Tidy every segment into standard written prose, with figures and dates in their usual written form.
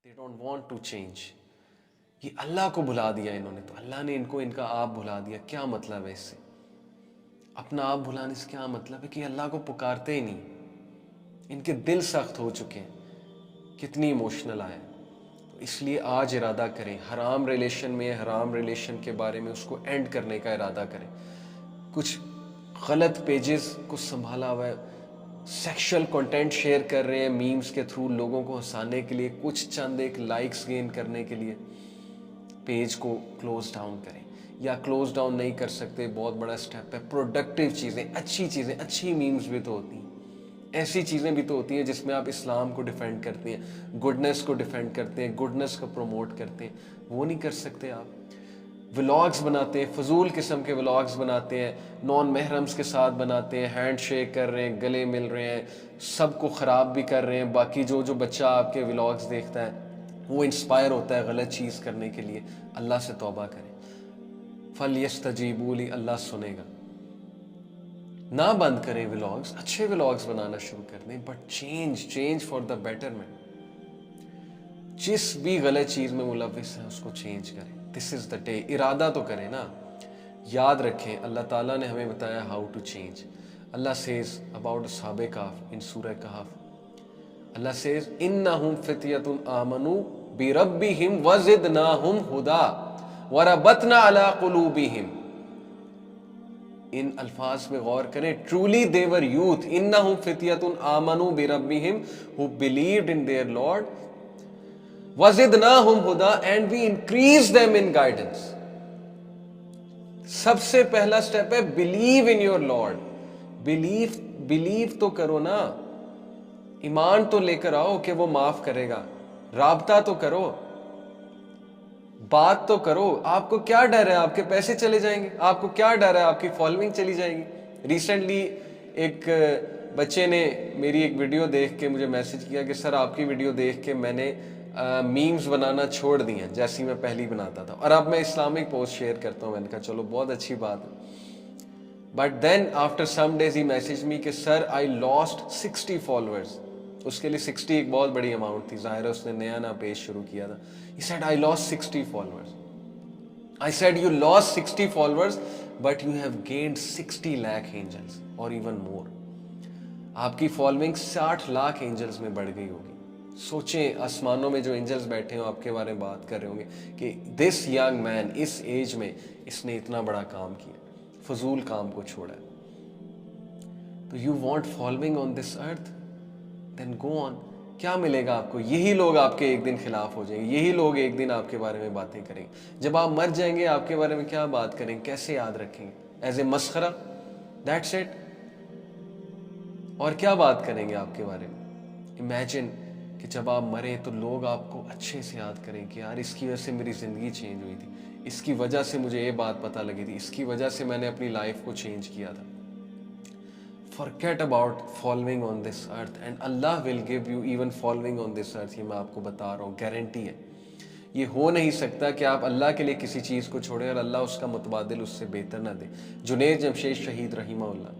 They don't want to change. ये Allah को भुला दिया इन्होंने, तो अल्लाह ने इनको इनका आप भुला दिया। क्या मतलब है इससे? अपना आप भुलाने से क्या मतलब है कि अल्लाह को पुकारते ही नहीं, इनके दिल सख्त हो चुके हैं। कितनी इमोशनल आए। तो इसलिए आज इरादा करें, हराम रिलेशन में, हराम रिलेशन के बारे में उसको एंड करने का इरादा करें। कुछ गलत पेजेस को संभाला हुआ है, सेक्सुअल कंटेंट शेयर कर रहे हैं मीम्स के थ्रू लोगों को हंसाने के लिए, कुछ चंद एक लाइक्स गेन करने के लिए, पेज को क्लोज डाउन करें। या क्लोज डाउन नहीं कर सकते, बहुत बड़ा स्टेप है, प्रोडक्टिव चीज़ें, अच्छी चीज़ें, अच्छी मीम्स भी तो होती हैं, ऐसी चीज़ें भी तो होती हैं जिसमें आप इस्लाम को डिफेंड करते हैं, गुडनेस को डिफेंड करते हैं, गुडनेस को प्रमोट करते हैं। वो नहीं कर सकते आप। व्लॉग्स बनाते हैं, फजूल किस्म के व्लॉग्स बनाते हैं, नॉन महरम्स के साथ बनाते हैं, हैंड शेक कर रहे हैं, गले मिल रहे हैं, सबको ख़राब भी कर रहे हैं। बाकी जो जो बच्चा आपके व्लॉग्स देखता है वो इंस्पायर होता है गलत चीज़ करने के लिए। अल्लाह से तौबा करें। फल यस्तजीबू ली, अल्लाह सुनेगा। ना बंद करें व्लॉग्स, अच्छे व्लॉग्स बनाना शुरू कर दें, but change for the betterment. जिस भी गलत चीज़ में मुलविस है उसको चेंज करें। This is the day. इरादा तो करें ना। याद रखें अल्लाह ताला ने हमें बताया हाउ टू चेंज। अल्लाह सेज अबाउट अस्हाबे कहफ इन सूरह कहफ, अल्लाह सेज इन्नहुम फित्यतुन आमनू बिरब्बिहिम वज़िदनाहुम हुदा वरबतना अला कुलूबिहिम। इन अल्फाज में गौर करें। ट्रूली देवर यूथ, इन्नहुम फित्यतुन आमनू बिरब्बिहिम, who believed in their lord, वज़िदनाहुम हुदा, and we increase them in guidance. सबसे पहला स्टेप है believe in your lord. Believe तो करो ना, ईमान तो लेकर आओ कि वो माफ करेगा, राबता तो करो, बात तो करो। आपको क्या डर है आपके पैसे चले जाएंगे? आपको क्या डर है आपकी फॉलोइंग चली जाएगी? रिसेंटली एक बच्चे ने मेरी एक वीडियो देख के मुझे मैसेज किया कि सर आपकी वीडियो देख के मैंने मीम्स बनाना छोड़ दिए जैसी मैं पहली बनाता था, और अब मैं इस्लामिक पोस्ट शेयर करता हूँ। मैंने कहा चलो बहुत अच्छी बात है। But then after some days he message me कि सर आई लॉस्ट 60 फॉलोअर्स। उसके लिए 60 एक बहुत बड़ी अमाउंट थी, जाहिर है उसने नया ना पेज शुरू किया था। He said I lost 60 followers. I said you lost 60 followers but you have gained 60 lakh angels or even more. आपकी फॉलोइंग 60 लाख एंजल्स में बढ़ गई होगी। सोचें आसमानों में जो एंजल्स बैठे हो आपके बारे में बात कर रहे होंगे कि दिस यंग मैन इस एज में इसने इतना बड़ा काम किया, फजूल काम को छोड़ा। तो you want following on this earth, then go on. क्या मिलेगा आपको? यही लोग आपके एक दिन खिलाफ हो जाएंगे, यही लोग एक दिन आपके बारे में बातें करेंगे। जब आप मर जाएंगे आपके बारे में क्या बात करेंगे, कैसे याद रखेंगे? एज ए मस्खरा, दैट्स इट। और क्या बात करेंगे आपके बारे में? इमेजिन कि जब आप मरे तो लोग आपको अच्छे से याद करें कि यार इसकी वजह से मेरी ज़िंदगी चेंज हुई थी, इसकी वजह से मुझे ये बात पता लगी थी, इसकी वजह से मैंने अपनी लाइफ को चेंज किया था। Forget about following on this earth and Allah will give you even following on this earth। ये मैं आपको बता रहा हूँ, गारंटी है। ये हो नहीं सकता कि आप अल्लाह के लिए किसी चीज़ को छोड़ें और अल्लाह उसका मुतबादिल उससे बेहतर ना दे। जुनैद जमशेद शहीद रहीमहुल्लाह,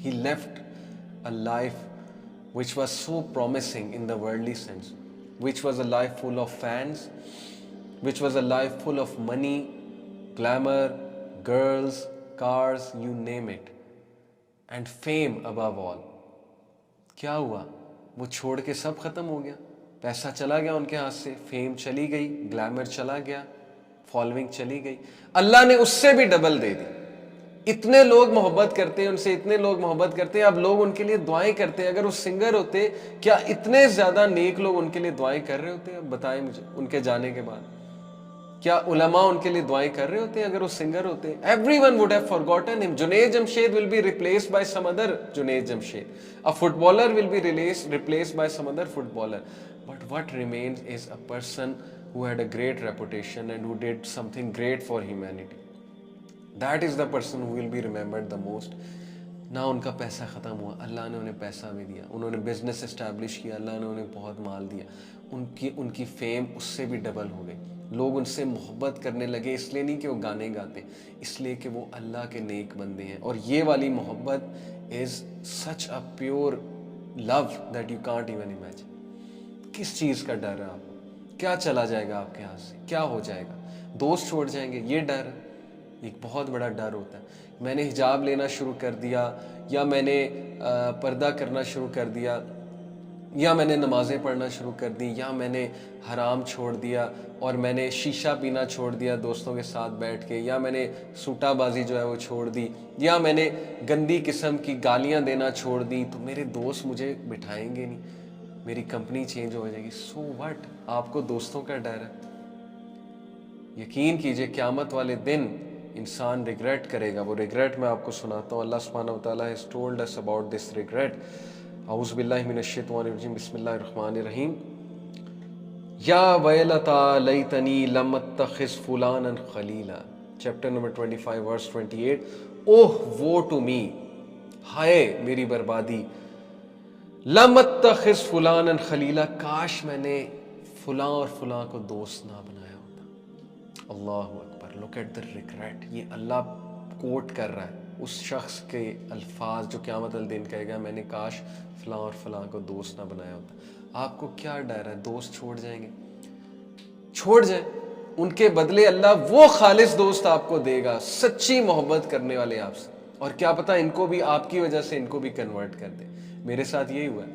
he left a life which was so promising in the worldly sense, which was a life full of fans, which was a life full of money, glamour, girls, cars, you name it, and fame above all। क्या हुआ? वो छोड़ के सब खत्म हो गया। पैसा चला गया उनके हाथ से, फेम चली गई, ग्लैमर चला गया, फॉलोइंग चली गई। अल्लाह ने उससे भी डबल दे दी। इतने लोग मोहब्बत करते हैं उनसे, इतने लोग मोहब्बत करते हैं, अब लोग उनके लिए दुआएं करते हैं। अगर वो सिंगर होते, क्या इतने ज्यादा नेक लोग उनके लिए दुआएं कर रहे होते? अब बताएं मुझे, उनके जाने के बाद क्या उलमा उनके लिए दुआएं कर रहे होते? अगर वो सिंगर होते, everyone would have forgotten him. Junaid Jamshed will be replaced by some other Junaid Jamshed. A footballer will be replaced by some other footballer. But what remains is a person who had a great reputation and who did something great for humanity. That is the person who will be remembered the most. ना उनका पैसा ख़त्म हुआ, अल्लाह ने उन्हें पैसा भी दिया, उन्होंने बिजनेस इस्टेब्लिश किया, अल्लाह ने उन्हें बहुत माल दिया, उनकी फेम उससे भी डबल हो गई। लोग उनसे मोहब्बत करने लगे, इसलिए नहीं कि वो गाने गाते, इसलिए कि वो अल्लाह के नेक बंदे हैं। और ये वाली मोहब्बत is such a pure love that you can't even imagine. किस चीज़ का डर है आपको? क्या चला जाएगा आपके हाथ से? क्या हो जाएगा? दोस्त छोड़ जाएंगे, ये डर है। एक बहुत बड़ा डर होता है। मैंने हिजाब लेना शुरू कर दिया, या मैंने पर्दा करना शुरू कर दिया, या मैंने नमाज़ें पढ़ना शुरू कर दी, या मैंने हराम छोड़ दिया और मैंने शीशा पीना छोड़ दिया दोस्तों के साथ बैठ के, या मैंने सूटाबाजी जो है वो छोड़ दी, या मैंने गंदी किस्म की गालियां देना छोड़ दी, तो मेरे दोस्त मुझे बिठाएंगे नहीं, मेरी कंपनी चेंज हो जाएगी। So what? आपको दोस्तों का डर है। यकीन कीजिए क़यामत वाले दिन इंसान रिग्रेट करेगा। वो रिग्रेट मैं आपको सुनाता हूँ। अल्लाह सुब्हानहू व तआला has told us about this regret. औज़ु बिल्लाहि मिनश शैतानिर रजीम, बिस्मिल्लाहिर रहमानिर रहीम। या वैलता लैतनी लम अत्तखिज़ फुलानन खलीला, chapter number 25 verse 28। Oh woe to मी, हाय मेरी बर्बादी, लम अत्तखिज़ फुलानन खलीला, काश मैंने फुलां और फुलां को दोस्त ना बनाया होता। अल्लाहु Akbar, look at the regret. ये अल्लाह कोट कर रहा है उस शख्स के अल्फाज जो क़यामत वाले दिन कहेगा मैंने काश फलां और फलां को दोस्त ना बनाया होता। आपको क्या डर है? दोस्त छोड़ जाएंगे, छोड़ जाए, उनके बदले अल्लाह वो खालिस दोस्त आपको देगा, सच्ची मोहब्बत करने वाले आपसे। और क्या पता इनको भी आपकी वजह से इनको भी कन्वर्ट कर दे। मेरे साथ यही हुआ है।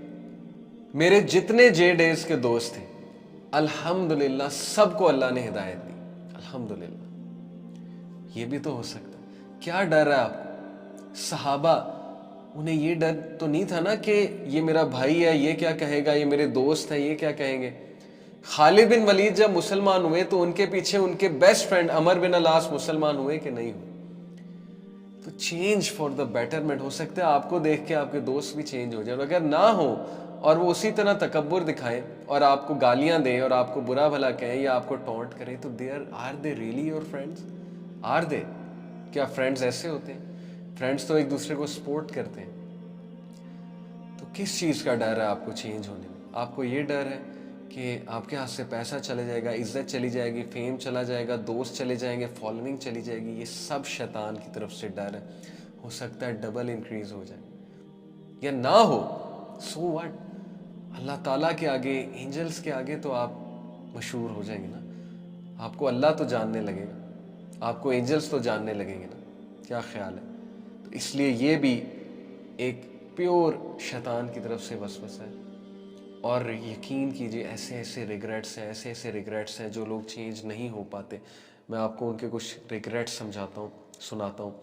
मेरे जितने जे डेज के दोस्त थे, अल्हम्दुलिल्लाह सबको अल्लाह ने हिदायत दी, अल्हम्दुलिल्लाह। ये भी तो हो सकता है। क्या डर है आपको? सहाबा, उन्हें ये डर तो नहीं था ना कि ये मेरा भाई है, ये क्या कहेगा, ये मेरे दोस्त हैं, ये क्या कहेंगे। खालिद बिन वलीद जब मुसलमान हुए तो उनके पीछे उनके बेस्ट फ्रेंड अमर बिन अलास मुसलमान हुए कि नहीं हुए। तो चेंज फॉर द बेटरमेंट। हो सकता है आपको देख के आपके दोस्त भी चेंज हो जाए, और अगर ना हो और वो उसी तरह तकब्बुर दिखाएं और आपको गालियां दें और आपको बुरा भला कहें या आपको टॉन्ट करें, तो there are they really your friends? Are they? क्या फ्रेंड्स ऐसे होते हैं? फ्रेंड्स तो एक दूसरे को सपोर्ट करते हैं। तो किस चीज़ का डर है आपको चेंज होने में? आपको ये डर है कि आपके हाथ से पैसा चले जाएगा, इज्जत चली जाएगी, फेम चला जाएगा, दोस्त चले जाएंगे, फॉलोइंग चली जाएगी। ये सब शैतान की तरफ से डर है। हो सकता है डबल इंक्रीज हो जाए या ना हो, सो व्हाट? अल्लाह ताला के आगे, एंजल्स के आगे तो आप मशहूर हो जाएंगे ना। आपको अल्लाह तो जानने लगेगा, आपको एंजल्स तो जानने लगेंगे ना। क्या ख्याल है? तो इसलिए ये भी एक प्योर शैतान की तरफ से वसवसा है। और यकीन कीजिए ऐसे ऐसे रिग्रेट्स हैं, ऐसे ऐसे रिग्रेट्स हैं जो लोग चेंज नहीं हो पाते। मैं आपको उनके कुछ रिग्रेट्स समझाता हूँ, सुनाता हूँ।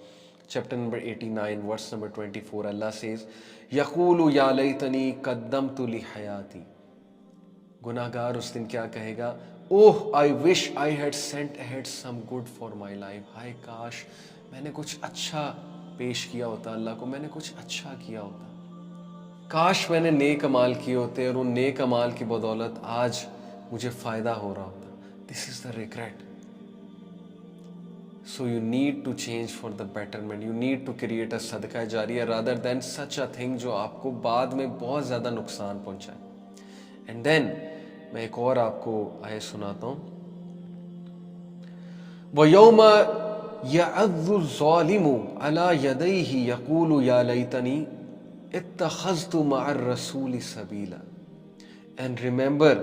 Chapter number 89 verse number 24, Allah says यक़ूलु या लैतनी क़द्दमतु ली हयाती। गुनाहगार उस दिन क्या कहेगा? Oh I wish I had sent ahead some good for my life. हाय काश मैंने कुछ अच्छा पेश किया होता अल्लाह को, मैंने कुछ अच्छा किया होता, काश मैंने नेक अमाल किए होते और उन नेक अमाल की बदौलत आज मुझे फ़ायदा हो रहा होता। This is the regret. So you need to change for the betterment. You need to create a सदका जारिया rather than such a thing जो आपको बाद में बहुत ज़्यादा नुकसान पहुंचाए। एंड देन मैं एक और आपको आयत सुनाता हूँ। वयौमा यअज़्ज़ु ज़ालिमु अला यदैहि यक़ूलु या लैतनी इत्तख़ज़्तु मअर रसूलि सबीला। And remember,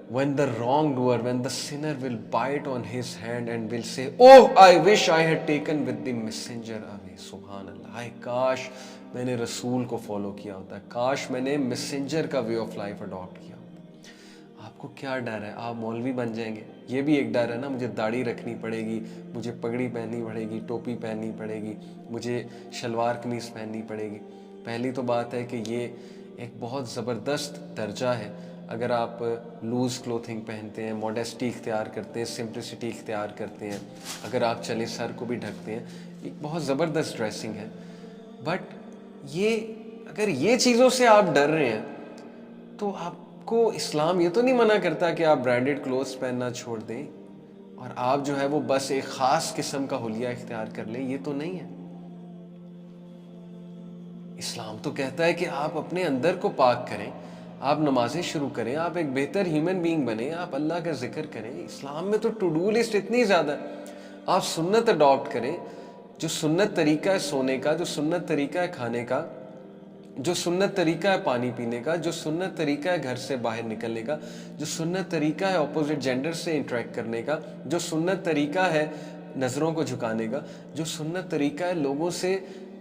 when the wrongdoer, when the sinner will bite on his hand and will say, "Oh, I wish I had taken with the messenger away." सुभान अल्लाह, हाय काश मैंने रसूल को फॉलो किया होता, काश मैंने मैसेंजर का वे ऑफ लाइफ अडॉप्ट किया होता। आपको क्या डर है? आप मौलवी बन जाएंगे, ये भी एक डर है ना। मुझे दाढ़ी रखनी पड़ेगी, मुझे पगड़ी पहननी पड़ेगी, टोपी पहननी पड़ेगी, मुझे शलवार कमीज पहननी पड़ेगी। पहली तो बात है कि ये एक बहुत ज़बरदस्त दर्जा है। अगर आप लूज़ क्लोथिंग पहनते हैं, मॉडेस्टी इख्तियार करते हैं, सिंप्लिसिटी इख्तियार करते हैं, अगर आप चले सर को भी ढकते हैं, एक बहुत ज़बरदस्त ड्रेसिंग है। बट ये अगर ये चीज़ों से आप डर रहे हैं तो आपको इस्लाम ये तो नहीं मना करता कि आप ब्रांडेड क्लोथ्स पहनना छोड़ दें और आप जो है वो बस एक ख़ास किस्म का हुलिया इख्तियार कर लें। ये तो नहीं है। इस्लाम तो कहता है कि आप अपने अंदर को पाक करें, आप नमाजें शुरू करें, आप एक बेहतर ह्यूमन बीइंग बने, आप अल्लाह का जिक्र करें। इस्लाम में तो टू डू लिस्ट इतनी ज़्यादा है। आप सुन्नत अडॉप्ट करें, जो सुन्नत तरीका है सोने का, जो सुन्नत तरीका है खाने का, जो सुन्नत तरीका है पानी पीने का, जो सुन्नत तरीका है घर से बाहर निकलने का, जो सुन्नत तरीका है ऑपोजिट जेंडर से इंटरेक्ट करने का, जो सुन्नत तरीका है नज़रों को झुकाने का, जो सुन्नत तरीका है लोगों से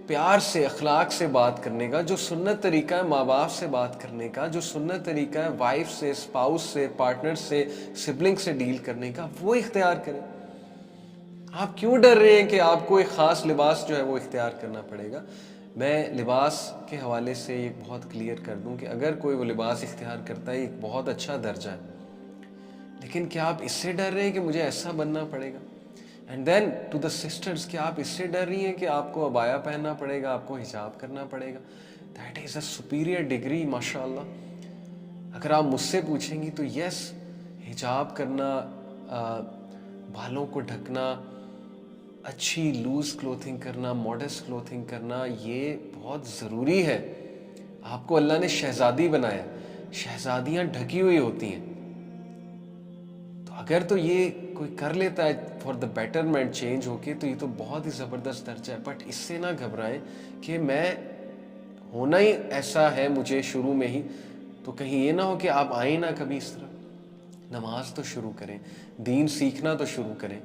प्यार से अखलाक से बात करने का, जो सुन्नत तरीका है माँ बाप से बात करने का, जो सुन्नत तरीका है वाइफ से, स्पाउस से, पार्टनर से, सिबलिंग से डील करने का, वो इख्तियार करें। आप क्यों डर रहे हैं कि आपको एक ख़ास लिबास जो है वो इख्तियार करना पड़ेगा? मैं लिबास के हवाले से ये बहुत क्लियर कर दूं कि अगर कोई वो लिबास इख्तियार करता है एक बहुत अच्छा दर्जा है, लेकिन क्या आप इससे डर रहे हैं कि मुझे ऐसा बनना पड़ेगा? And then to the sisters, क्या आप इससे डर रही हैं कि आपको अबाया पहनना पड़ेगा, आपको हिजाब करना पड़ेगा? That is a superior degree माशाअल्लाह। अगर आप मुझसे पूछेंगी तो यस, हिजाब करना, बालों को ढकना, अच्छी लूज क्लोथिंग करना, मॉडेस्ट क्लोथिंग करना, ये बहुत ज़रूरी है। आपको अल्लाह ने शहजादी बनाया, शहजादियाँ ढकी हुई होती हैं। तो अगर तो ये कोई कर लेता है फॉर द बेटरमेंट चेंज होके, तो ये तो बहुत ही ज़बरदस्त दर्जा है। बट इससे ना घबराएं कि मैं होना ही ऐसा है मुझे शुरू में ही, तो कहीं ये ना हो कि आप आए ना कभी इस तरह। नमाज तो शुरू करें, दीन सीखना तो शुरू करें।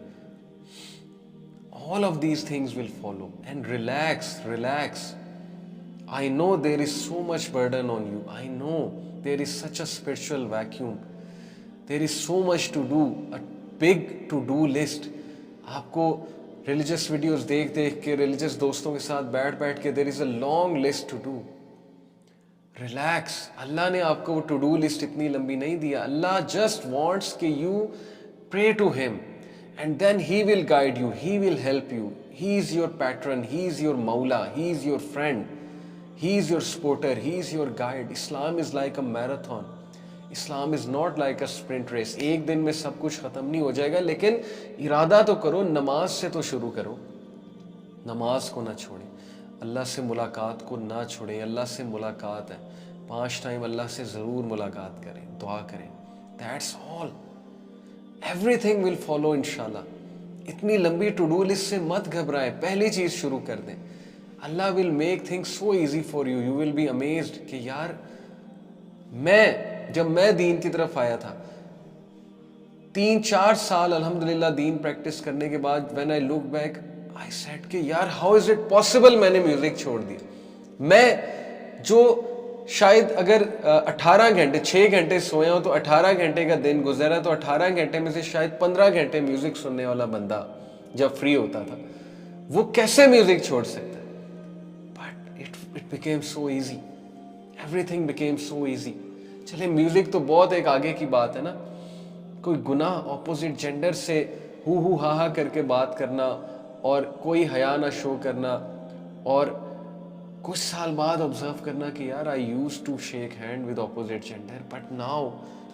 All of these things will follow, and relax. I know there is so much burden on you. I know there is such a spiritual vacuum. There is so much to do, a big to-do list. आपको religious videos देख के, religious दोस्तों के साथ बैठ के, there is a long list to do. Relax. अल्लाह ने आपको वो to do list इतनी लंबी नहीं दिया। अल्लाह just wants कि you pray to him. And then he will guide you, he will help you. He is your patron, he is your maula, he is your friend, he is your supporter, he is your guide. Islam is like a marathon. Islam is not like a sprint race. एक दिन में सब कुछ ख़त्म नहीं हो जाएगा, लेकिन इरादा तो करो, नमाज से तो शुरू करो। नमाज को ना छोड़ें, अल्लाह से मुलाकात को ना छोड़ें। अल्लाह से मुलाकात है, 5 टाइम अल्लाह से ज़रूर मुलाकात करें, दुआ करें। That's all. Everything will follow इंशाल्लाह। इतनी लंबी टू डू लिस्ट से मत घबराएं, पहली चीज़ शुरू कर दें। Allah will make things so easy for you, you will be amazed कि यार जब मैं दीन की तरफ आया था 3-4 साल अल्हम्दुलिल्लाह दीन प्रैक्टिस करने के बाद, when I look back I said कि यार हाउ इज इट पॉसिबल मैंने म्यूजिक छोड़ दिया। मैं जो शायद अगर 18 घंटे 6 घंटे सोया हो तो 18 घंटे का दिन गुजरा, तो 18 घंटे में से शायद 15 घंटे म्यूजिक सुनने वाला बंदा जब फ्री होता था, वो कैसे म्यूजिक छोड़ सकता है? But it became so easy, everything became so easy. चले म्यूजिक तो बहुत एक आगे की बात है ना, कोई गुनाह ऑपोजिट जेंडर से हु हा करके बात करना और कोई हया ना शो करना, और कुछ साल बाद ऑब्जर्व करना कि यार I use to shake hand with opposite gender, but now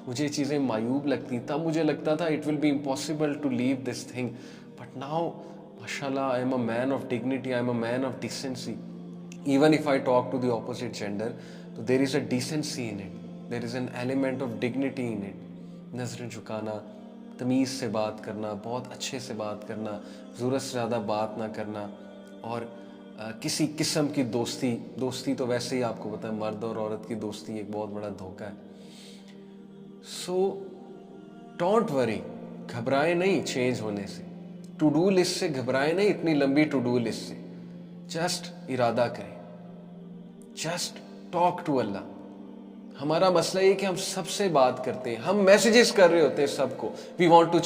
मुझे चीज़ें मायूब लगती। तब मुझे लगता था it will be impossible to leave this thing, but now माशाल्लाह I am a man of dignity, I am a man of decency. Even if I talk to the opposite gender, तो there is a decency in it, there is an element of dignity in it. नजरें झुकाना, तमीज़ से बात करना, बहुत अच्छे से बात करना, ज़रूरत से ज़्यादा बात ना करना, और किसी किस्म की दोस्ती तो वैसे ही आपको पता है मर्द और औरत की दोस्ती एक बहुत बड़ा धोखा है। सो डोंट वरी, घबराए नहीं चेंज होने से, टू डू लिस्ट से घबराए नहीं, इतनी लंबी टू डू लिस्ट से। जस्ट इरादा करें, जस्ट टॉक टू अल्लाह। हमारा मसला ये कि हम सबसे बात करते हैं, हम मैसेजेस कर रहे होते हैं सबको, we want to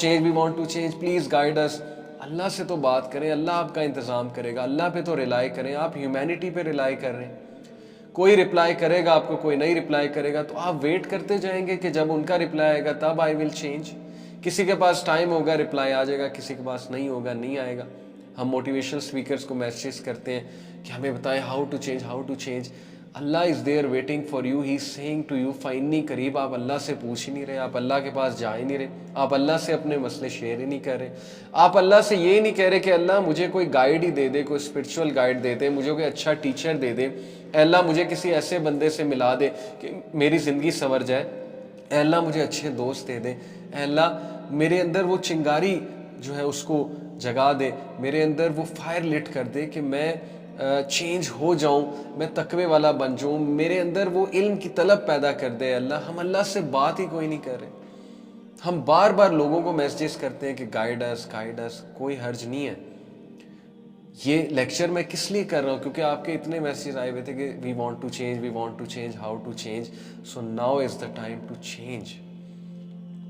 change, please guide us. Allah से तो बात करें, अल्लाह आपका इंतज़ाम करेगा। अल्लाह पे तो रिलाई करें, आप ह्यूमैनिटी पे रिलाई कर रहे हैं। कोई रिप्लाई करेगा आपको, कोई नहीं रिप्लाई करेगा, तो आप वेट करते जाएंगे कि जब उनका रिप्लाई आएगा तब आई विल चेंज। किसी के पास टाइम होगा, रिप्लाई आ जाएगा, किसी के पास नहीं होगा, नहीं आएगा। हम मोटिवेशनल स्पीकर्स को मैसेज करते हैं कि हमें बताएं how to change. Allah is there waiting for you, he is saying to you finally करीब। आप अल्लाह से पूछ ही नहीं रहे, आप अल्लाह के पास जा ही नहीं रहे, आप अल्लाह से अपने मसले शेयर ही नहीं कर रहे, आप अल्लाह से ये नहीं कह रहे कि अल्लाह मुझे कोई गाइड ही दे दे, कोई स्पिरिचुअल गाइड दे दे, मुझे कोई अच्छा टीचर दे दे, अल्लाह मुझे किसी ऐसे बंदे से मिला दे कि मेरी ज़िंदगी संवर जाए, अल्लाह मुझे अच्छे दोस्त दे दे, अल्लाह मेरे अंदर वो चिंगारी जो है उसको जगा दे, मेरे अंदर वो फायर लिट कर दे कि मैं चेंज हो जाऊं, मैं तकवे वाला बन जाऊं, मेरे अंदर वो इल्म की तलब पैदा कर दे अल्लाह। हम अल्लाह से बात ही कोई नहीं कर रहे। हम बार बार लोगों को मैसेजेस करते हैं कि गाइड अस, कोई हर्ज नहीं है। ये लेक्चर मैं किस लिए कर रहा हूँ? क्योंकि आपके इतने मैसेज आए हुए थे कि we want to change, how to change. So now is the time to change.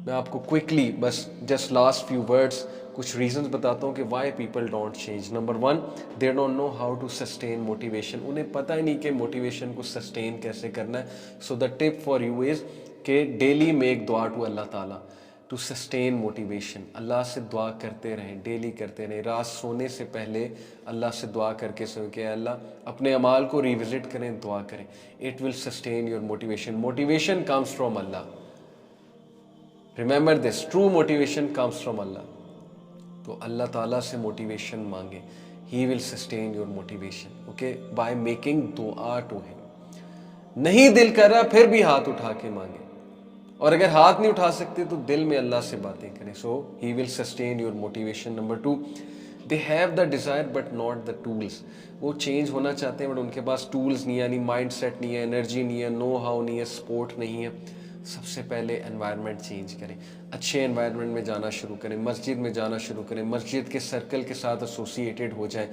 मैं आपको क्विकली बस जस्ट लास्ट फ्यू वर्ड्स कुछ रीजंस बताता हूँ कि why people don't change. Number 1, they don't know how to sustain motivation. उन्हें पता ही नहीं कि मोटिवेशन को सस्टेन कैसे करना है। So the tip for you is कि डेली मेक दुआ टू अल्लाह ताला टू सस्टेन मोटिवेशन। अल्लाह से दुआ करते रहें, डेली करते रहें। रात सोने से पहले अल्लाह से दुआ करके सो कि अल्लाह अपने अमाल को रिविजिट करें, दुआ करें। It will sustain your motivation. Motivation comes from Allah. Remember this, true motivation comes from Allah. तो अल्लाह ताला से मोटिवेशन मांगे, he will sustain your motivation, okay, by making दुआ टू हिम। नहीं दिल कर रहा फिर भी हाथ उठा के मांगे, और अगर हाथ नहीं उठा सकते तो दिल में अल्लाह से बातें करें। So he will sustain your motivation. Number 2, they have the desire but not the tools. वो चेंज होना चाहते हैं बट उनके पास टूल्स नहीं है, यानी माइंड सेट नहीं है, एनर्जी नहीं है, नो हाउ नहीं है, सपोर्ट नहीं है। सबसे पहले एनवायरनमेंट चेंज करें, अच्छे एनवायरनमेंट में जाना शुरू करें, मस्जिद में जाना शुरू करें, मस्जिद के सर्कल के साथ एसोसिएटेड हो जाएं,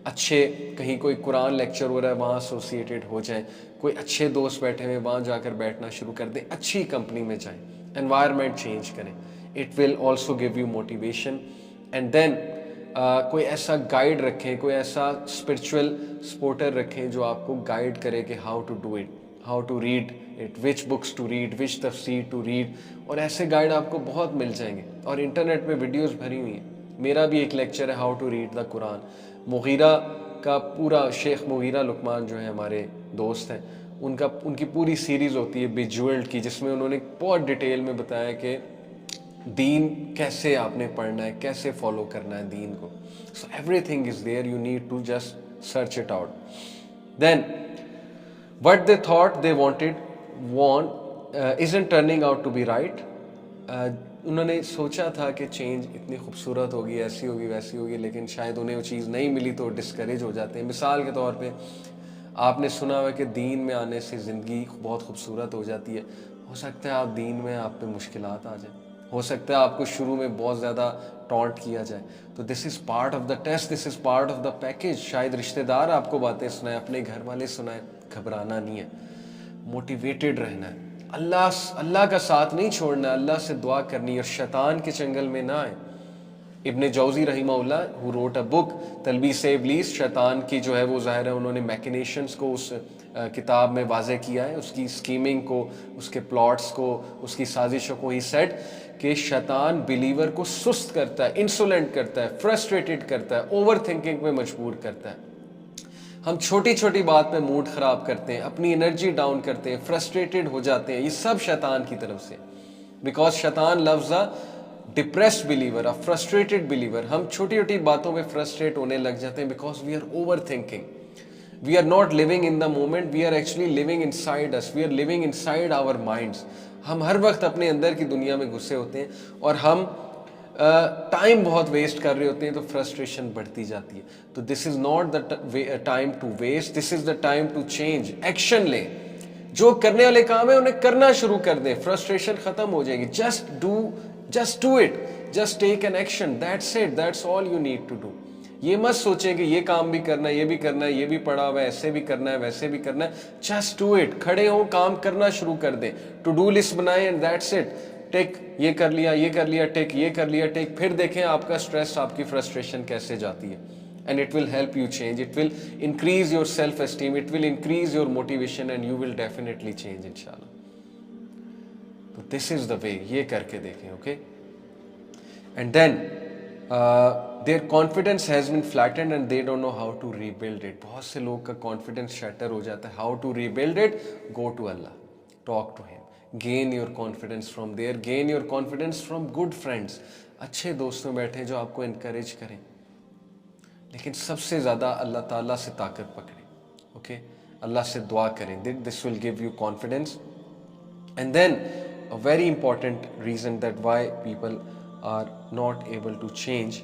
अच्छे कहीं कोई कुरान लेक्चर हो रहा है वहाँ एसोसिएटेड हो जाएं, कोई अच्छे दोस्त बैठे हुए वहाँ जाकर बैठना शुरू कर दें, अच्छी कंपनी में जाएं, एनवायरनमेंट चेंज करें। It will also give you motivation. And then कोई ऐसा गाइड रखें, कोई ऐसा स्पिरिचुअल सपोर्टर रखें जो आपको गाइड करे कि how to do it, how to read it, which books to read, which तफसीर टू रीड। और ऐसे गाइड आपको बहुत मिल जाएंगे और इंटरनेट में वीडियोस भरी हुई हैं। मेरा भी एक लेक्चर है how to read the Quran. Mughira का पूरा, शेख मुगीरा लुकमान जो है हमारे दोस्त हैं, उनकी पूरी सीरीज़ होती है बिजुअल्ड की, जिसमें उन्होंने बहुत डिटेल में बताया कि दीन कैसे आपने पढ़ना है, कैसे फॉलो करना है दीन को। So everything is there, you need to just search it out. Then what they thought they want isn't turning out to be right। उन्होंने सोचा था कि चेंज इतनी खूबसूरत होगी, ऐसी होगी, वैसी होगी, लेकिन शायद उन्हें वो चीज़ नहीं मिली तो डिस्करेज हो जाते हैं। मिसाल के तौर पे आपने सुना हुआ कि दीन में आने से ज़िंदगी बहुत खूबसूरत हो जाती है। हो सकता है आप दीन में आप पे मुश्किलात आ जाए, हो सकता है आपको शुरू में बहुत ज़्यादा टॉन्ट किया जाए, तो this is part of the test, this is part of the package. शायद रिश्तेदार आपको बातें सुनाए, अपने घर वाले सुनाए, घबराना नहीं है, मोटिवेटेड रहना है, अल्लाह का साथ नहीं छोड़ना है, अल्लाह से दुआ करनी है और शैतान के चंगल में ना आए। इब्ने जौजी रहिमहुल्लाह हु रोट अ बुक तलबीस इब्लीस, शैतान की जो है वो ज़ाहिर है उन्होंने मैकिनेशंस को उस किताब में वाज़े किया है, उसकी स्कीमिंग को, उसके प्लॉट्स को, उसकी साजिशों को ही सेट कि शैतान बिलीवर को सुस्त करता है, इंसोलेंट करता है, फ्रस्ट्रेटेड करता है, ओवर थिंकिंग में मजबूर करता है। हम छोटी छोटी बात पे मूड ख़राब करते हैं, अपनी एनर्जी डाउन करते हैं, फ्रस्ट्रेटेड हो जाते हैं, ये सब शैतान की तरफ से। बिकॉज शैतान loves a depressed believer, a frustrated believer. हम छोटी छोटी बातों में फ्रस्ट्रेट होने लग जाते हैं because we are over thinking, we are not living in the moment, we are actually living inside us, we are living inside our minds. हम हर वक्त अपने अंदर की दुनिया में घुसे होते हैं और हम टाइम बहुत वेस्ट कर रहे होते हैं, तो फ्रस्ट्रेशन बढ़ती जाती है। तो this is not the time to waste, this is the time to change. Action लें, जो करने वाले काम है उन्हें करना शुरू कर दें, फ्रस्ट्रेशन खत्म हो जाएगी। Just do it, just take an action, that's it, that's all you need to do. ये मत सोचें कि ये काम भी करना है, ये भी करना है, ये भी पड़ा हुआ है, ऐसे भी करना है, वैसे भी करना है। जस्ट डू इट, खड़े हो, काम करना शुरू कर दें, टू डू लिस्ट बनाएं एंड दैट्स इट। टेक ये कर लिया, ये कर लिया, टेक ये कर लिया, टेक, फिर देखें आपका स्ट्रेस, आपकी फ्रस्ट्रेशन कैसे जाती है। And it will help you change, it will increase your self esteem, it will increase your motivation and you will definitely change इंशाल्लाह। तो दिस इज द वे, ये करके देखें, okay. And then their confidence has been flattened and they don't know how to rebuild it. बहुत से लोग का confidence shatter हो जाता है। How to rebuild it? Go to Allah, talk to him, gain your confidence from there, gain your confidence from good friends. अच्छे दोस्त में बैठे जो आपको इनकरेज करें, लेकिन सबसे ज़्यादा अल्लाह ताला से ताकत पकड़ें, ओके। अल्लाह से दुआ करें, this will give you confidence. And then a very important reason that why people are not able to change,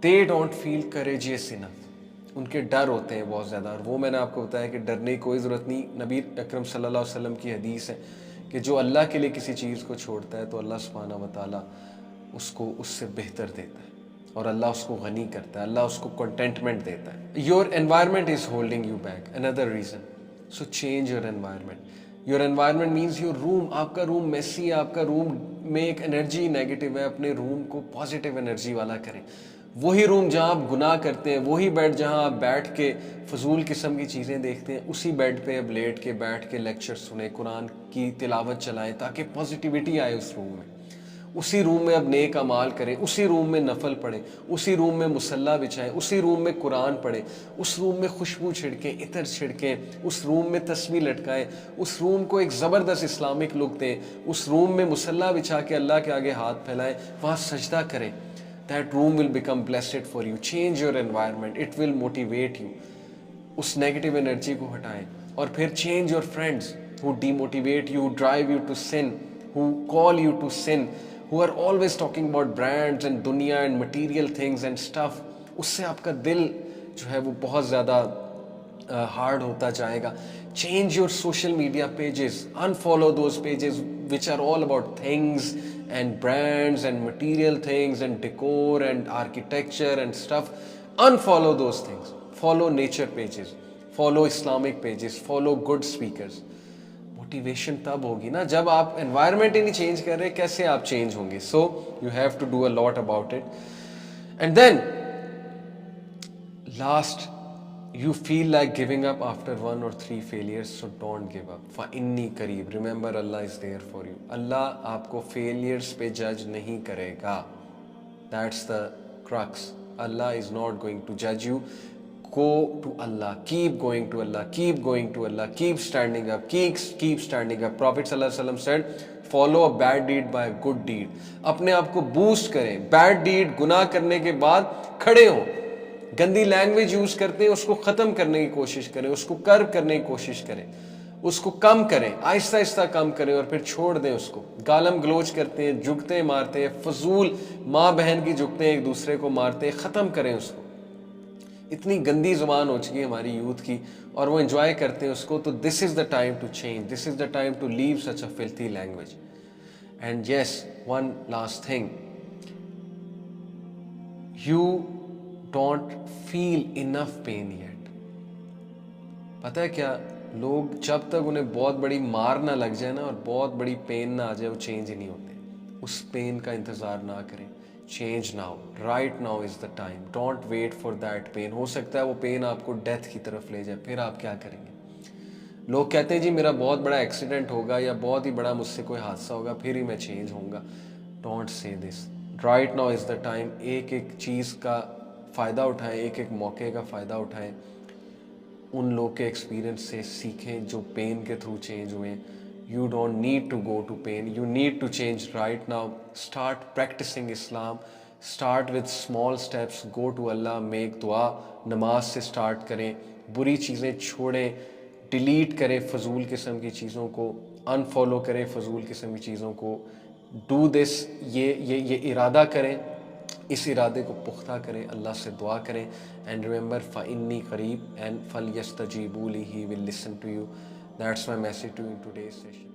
they don't feel courageous enough, उनके डर होते हैं बहुत ज़्यादा। और वो मैंने आपको बताया कि डरने की कोई ज़रूरत नहीं। नबी अकरम सल्लल्लाहु अलैहि वसल्लम की हदीस है कि जो अल्लाह के लिए किसी चीज़ को छोड़ता है तो अल्लाह सुब्हानहू व तआला उसको उससे बेहतर देता है, और अल्लाह उसको गनी करता है, अल्लाह उसको कंटेंटमेंट देता है। Your environment is holding you back, another reason, so change your environment. Your environment means your room. आपका रूम मेसी है, आपका रूम में एक एनर्जी नेगेटिव है, अपने रूम को पॉजिटिव एनर्जी वाला करें। वही रूम जहाँ आप गुनाह करते हैं, वही बेड जहाँ आप बैठ के फजूल किस्म की चीज़ें देखते हैं, उसी बेड पे अब लेट के बैठ के लेक्चर सुने, कुरान की तिलावत चलाएं ताकि पॉजिटिविटी आए उस रूम में। उसी रूम में अब नेक अमाल करें, उसी रूम में नफल पढ़ें, उसी रूम में मुसल्ला बिछाएं, उसी रूम में कुरान पढ़ें, उस रूम में खुशबू छिड़कें, इतर छिड़कें, उस रूम में तस्बीह लटकाएं, उस रूम को एक ज़बरदस्त इस्लामिक लुक दें, उस रूम में मुसल्ला बिछा के अल्लाह के आगे हाथ फैलाएं, वहाँ सजदा करें। That room will become blessed for you. Change your environment, it will motivate you. उस नेगेटिव एनर्जी को हटाएं। और फिर change your friends who demotivate you, drive you to sin, who call you to sin, who are always talking about brands and दुनिया and material things and stuff, उससे आपका दिल जो है वो बहुत ज़्यादा हार्ड होता जाएगा। Change your social media pages, unfollow those pages which are all about things and brands and material things and decor and architecture and stuff. Unfollow those things. Follow nature pages, follow Islamic pages, follow good speakers. Motivation तब होगी ना जब आप environment ही नहीं change कर रहे, कैसे आप चेंज होंगे? So you have to do a lot about it. And then last, you feel like giving up after 1 or 3 failures, so don't give up. फ़इन्नी करीब, remember Allah is there for you. अल्लाह आपको failures पे जज नहीं करेगा। That's the crux. Allah is not going to judge you. Go to Allah, keep going to Allah, keep going to Allah, keep standing up, keep standing up. Prophet sallallahu alaihi wasallam said, follow a bad deed by a good deed. अपने आप को boost करें, bad deed गुनाह करने के बाद खड़े हो, गंदी लैंग्वेज यूज करते हैं उसको खत्म करने की कोशिश करें, उसको कर्व करने की कोशिश करें, उसको कम करें, आहिस्ता आहिस्ता कम करें और फिर छोड़ दें उसको। गालम गलोच करते हैं, जुगते मारते हैं, फजूल माँ बहन की जुगते हैं, एक दूसरे को मारते हैं, ख़त्म करें उसको। इतनी गंदी ज़ुबान हो चुकी है हमारी यूथ की और वो एंजॉय करते हैं उसको। तो this is the time to change, this is the time to leave such a filthy language. And yes, one last thing, you don't feel enough pain yet. पता है क्या, लोग जब तक उन्हें बहुत बड़ी मार ना लग जाए ना और बहुत बड़ी पेन ना आ जाए, वो चेंज ही नहीं होते। उस पेन का इंतज़ार ना करें, change now, right now is the time. Don't wait for that pain. हो सकता है वो पेन आपको डेथ की तरफ ले जाए, फिर आप क्या करेंगे? लोग कहते हैं जी मेरा बहुत बड़ा एक्सीडेंट होगा या बहुत ही बड़ा मुझसे कोई हादसा होगा फिर ही मैं चेंज होऊंगा। Don't say this, right now is the time. एक एक चीज़ का फ़ायदा उठाएं, एक एक मौके का फ़ायदा उठाएं, उन लोग के एक्सपीरियंस से सीखें जो पेन के थ्रू चेंज हुए। You don't need to go to pain, you need to change right now. Start practicing Islam, start with small steps, go to Allah, make दुआ, नमाज से स्टार्ट करें, बुरी चीज़ें छोड़ें, डिलीट करें फजूल किस्म की चीज़ों को, अनफॉलो करें फजूल किस्म की चीज़ों को। डू दिस, ये इरादा करें, इस इरादे को पुख्ता करें, अल्लाह से दुआ करें। एंड रिमेंबर फ़इन्नी करीब एंड फल यस्तजीबू ली, he will listen to you. That's my message to you in today's session.